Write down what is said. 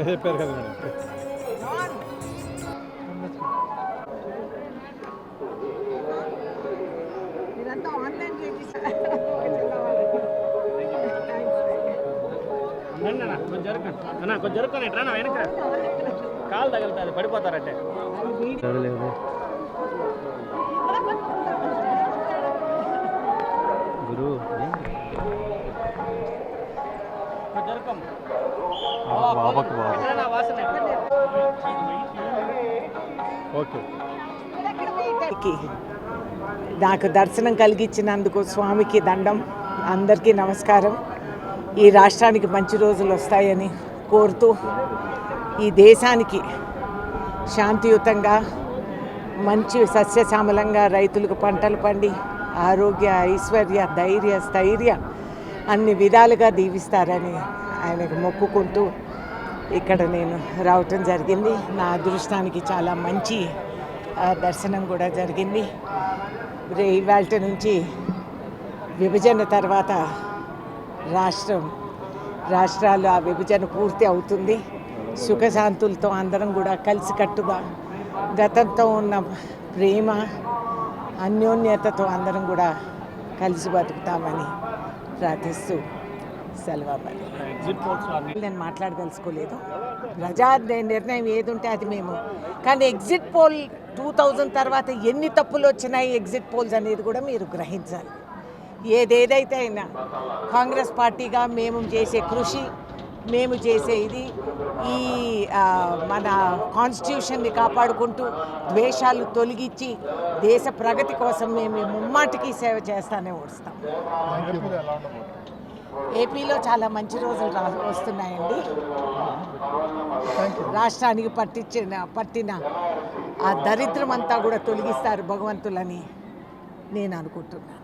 చెప్పారు కదా మేడం. ఇదంతా ఆన్లైన్ కొంచెం జరుపుకొని రా వెనక కాలు తగులుతుంది పడిపోతారంటే గురు ఓకే. నాకు దర్శనం కలిగించినందుకు స్వామికి దండం. అందరికీ నమస్కారం. ఈ రాష్ట్రానికి మంచి రోజులు వస్తాయని కోరుతూ ఈ దేశానికి శాంతియుతంగా మంచి సస్యశ్యామలంగా రైతులకు పంటలు పండి ఆరోగ్య ఐశ్వర్య ధైర్య స్థైర్య అన్ని విధాలుగా దీవిస్తారని ఆయనకు మొక్కుకుంటూ ఇక్కడ నేను రావటం జరిగింది. నా అదృష్టానికి చాలా మంచి దర్శనం కూడా జరిగింది. ఇవాళ నుంచి విభజన తర్వాత రాష్ట్రాలు ఆ విభజన పూర్తి అవుతుంది. సుఖశాంతులతో అందరం కూడా కలిసికట్టుగా గతంతో ఉన్న ప్రేమ అన్యోన్యతతో అందరం కూడా కలిసి బతుకుతామని ప్రార్థిస్తూ సెలవు. నేను మాట్లాడదలుచుకోలేదు. ప్రజా నిర్ణయం ఏది ఉంటే అది మేము. కానీ ఎగ్జిట్ పోల్ 2000 తర్వాత ఎన్ని తప్పులు వచ్చినాయి ఎగ్జిట్ పోల్స్ అనేది కూడా మీరు గ్రహించాలి. ఏదేదైతే అయినా కాంగ్రెస్ పార్టీగా మేము చేసే కృషి, మేము చేసే ఇది ఈ మన కాన్స్టిట్యూషన్ని కాపాడుకుంటూ ద్వేషాలు తొలగించి దేశ ప్రగతి కోసం మేము ముమ్మాటికి సేవ చేస్తానే వస్తాం. ఏపీలో చాలా మంచి రోజులు వస్తున్నాయండి. రాష్ట్రానికి పట్టిన ఆ దరిద్రం అంతా కూడా తొలగిస్తారు భగవంతులని నేను అనుకుంటున్నాను.